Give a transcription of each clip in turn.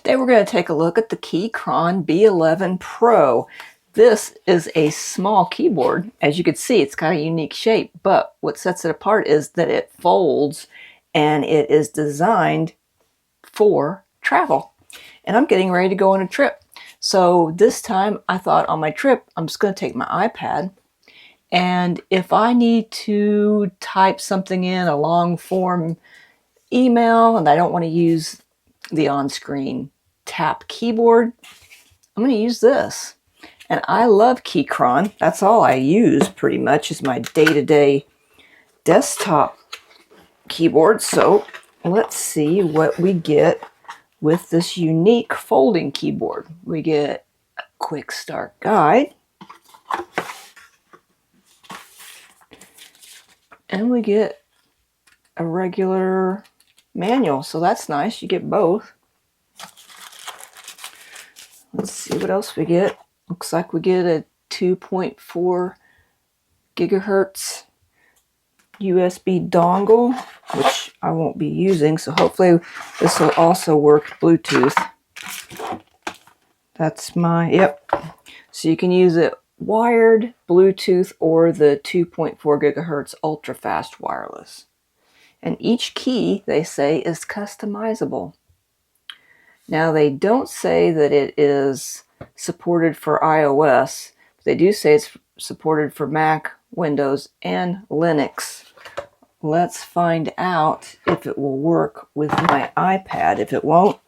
Today we're going to take a look at the Keychron B11 Pro. This is a small keyboard. As you can see, it's got a unique shape, but what sets it apart is that it folds and it is designed for travel. And I'm getting ready to go on a trip. So this time I thought on my trip, I'm just going to take my iPad, and if I need to type something in a long form email and I don't want to use the on-screen tap keyboard, I'm going to use this. And I love Keychron. That's all I use pretty much, is my day-to-day desktop keyboard. So let's see what we get with this unique folding keyboard. We get a quick start guide, and we get a regular manual. So that's nice. You get both. Let's see what else we get. Looks like we get a 2.4 gigahertz USB dongle, which I won't be using, so hopefully this will also work Bluetooth. That's my, yep. So you can use it wired, Bluetooth, or the 2.4 gigahertz ultra fast wireless. And each key, they say, is customizable. Now, they don't say that it is supported for iOS. They do say it's supported for Mac, Windows, and Linux. Let's find out if it will work with my iPad. If it won't,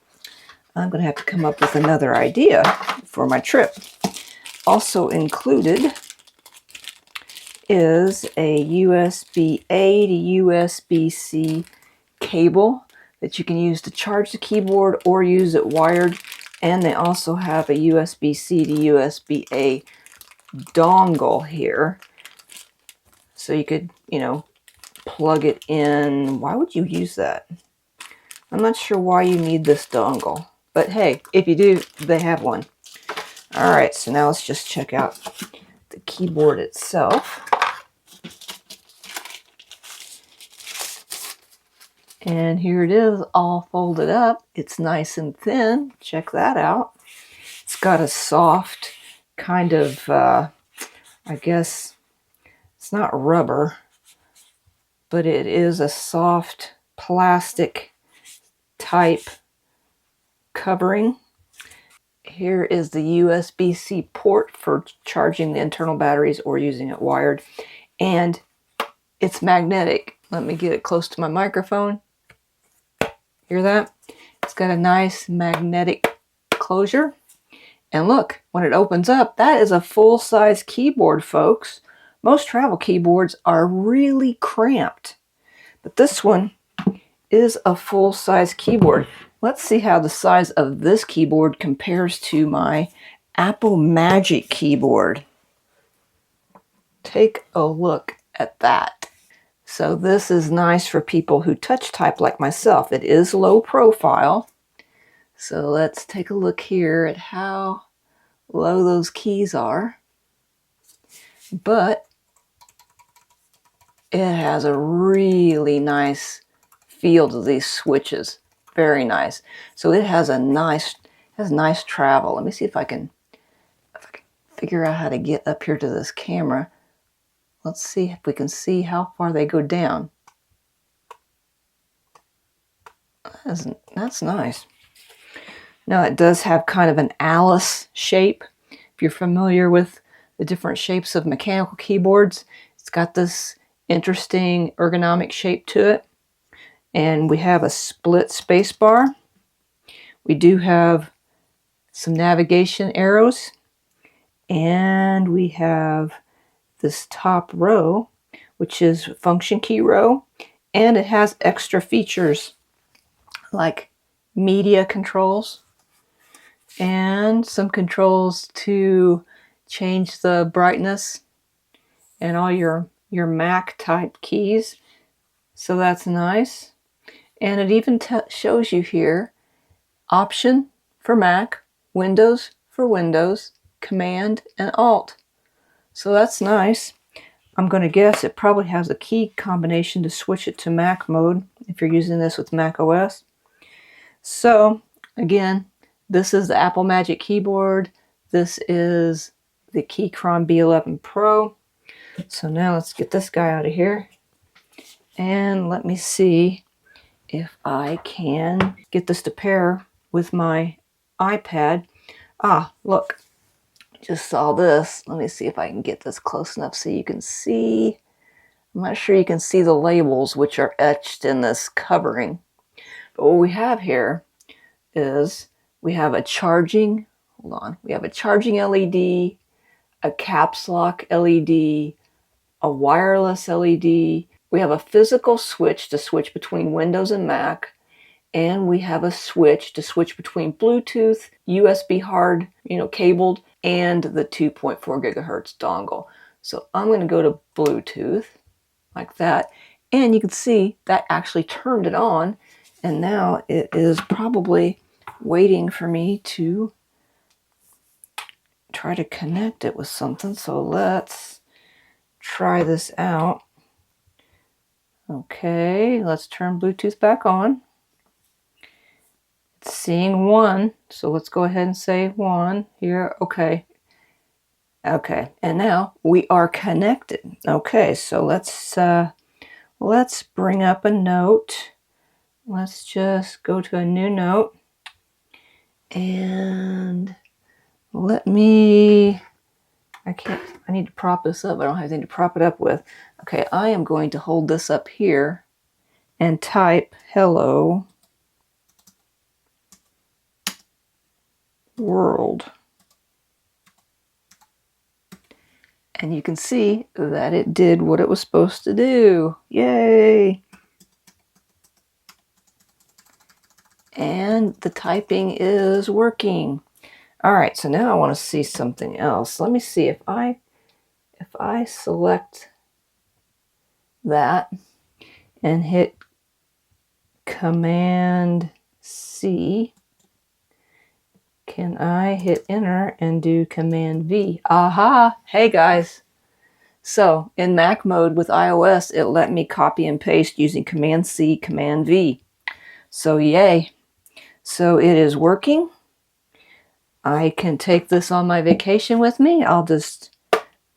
I'm going to have to come up with another idea for my trip. Also included is a USB-A to USB-C cable that you can use to charge the keyboard or use it wired. And they also have a USB-C to USB-A dongle here. So you could, plug it in. Why would you use that? I'm not sure why you need this dongle. But hey, if you do, they have one. All right, so now let's just check out the keyboard itself. And here it is, all folded up. It's nice and thin. Check that out. It's got a soft kind of, I guess, it's not rubber, but it is a soft plastic type covering. Here is the USB-C port for charging the internal batteries or using it wired. And it's magnetic. Let me get it close to my microphone. Hear that? It's got a nice magnetic closure. And look, when it opens up, that is a full-size keyboard, folks. Most travel keyboards are really cramped, but this one is a full-size keyboard. Let's see how the size of this keyboard compares to my Apple Magic keyboard. Take a look at that. So this is nice for people who touch type like myself. It is low profile. So let's take a look here at how low those keys are. But it has a really nice feel to these switches. Very nice. So it has nice travel. Let me see if I can figure out how to get up here to this camera. Let's see if we can see how far they go down. That's nice. Now it does have kind of an Alice shape. If you're familiar with the different shapes of mechanical keyboards, it's got this interesting ergonomic shape to it. And we have a split space bar. We do have some navigation arrows. And we have this top row, which is function key row, and it has extra features like media controls and some controls to change the brightness and all your Mac type keys. So that's nice. And it even shows you here Option for Mac, Windows for Windows, Command and Alt. So that's nice. I'm going to guess it probably has a key combination to switch it to Mac mode if you're using this with Mac OS. So again, This is the Apple Magic keyboard. This is the Keychron B11 Pro. So now let's get this guy out of here. And let me see if I can get this to pair with my iPad. Ah, look, just saw this. Let me see if I can get this close enough so you can see. I'm not sure you can see the labels which are etched in this covering. But what we have here is we have a charging, we have a charging LED, a caps lock LED, a wireless LED. We have a physical switch to switch between Windows and Mac, and we have a switch to switch between Bluetooth, USB hard, cabled, and the 2.4 gigahertz dongle. So I'm going to go to Bluetooth like that, and you can see that actually turned it on, and now it is probably waiting for me to try to connect it with something. So let's try this out. Okay, let's turn Bluetooth back on. It's seeing 1, so let's go ahead and say 1 here. Okay, and now we are connected. Okay, so let's bring up a note. Let's just go to a new note, and I need to prop this up. I don't have anything to prop it up with. Okay, I am going to hold this up here and type hello world. And you can see that it did what it was supposed to do. Yay! And the typing is working. All right, so now I want to see something else. Let me see if I select that and hit Command C, can I hit enter and do Command V? Aha! Hey guys! So in Mac mode with iOS, it let me copy and paste using Command C, Command V. So yay! So it is working. I can take this on my vacation with me. I'll just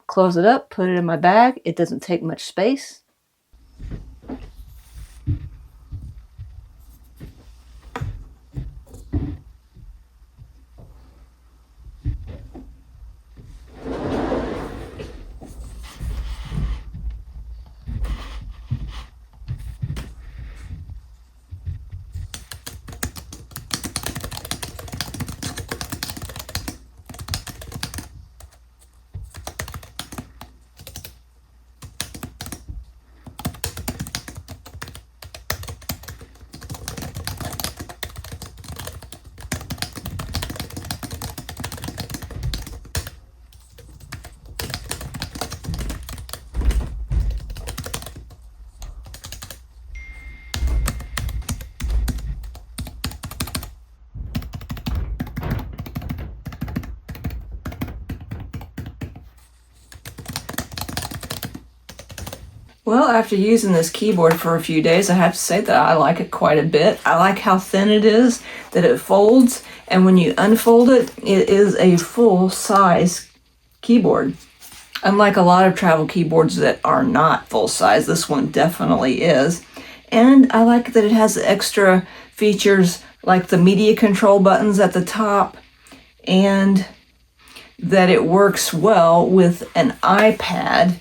close it up, put it in my bag. It doesn't take much space. Well, after using this keyboard for a few days, I have to say that I like it quite a bit. I like how thin it is, that it folds, and when you unfold it, it is a full-size keyboard. Unlike a lot of travel keyboards that are not full-size, this one definitely is. And I like that it has extra features like the media control buttons at the top, and that it works well with an iPad.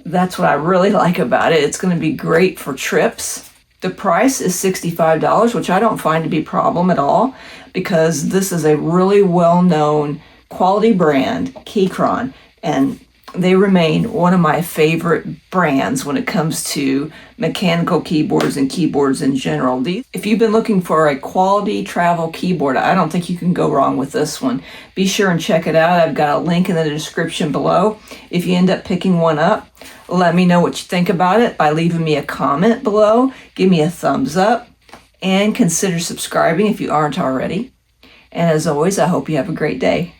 That's what I really like about it. It's going to be great for trips. The price is $65, which I don't find to be a problem at all, because this is a really well-known quality brand, Keychron, and they remain one of my favorite brands when it comes to mechanical keyboards and keyboards in general. If you've been looking for a quality travel keyboard, I don't think you can go wrong with this one. Be sure and check it out. I've got a link in the description below. If you end up picking one up, let me know what you think about it by leaving me a comment below. Give me a thumbs up and consider subscribing if you aren't already. And as always, I hope you have a great day.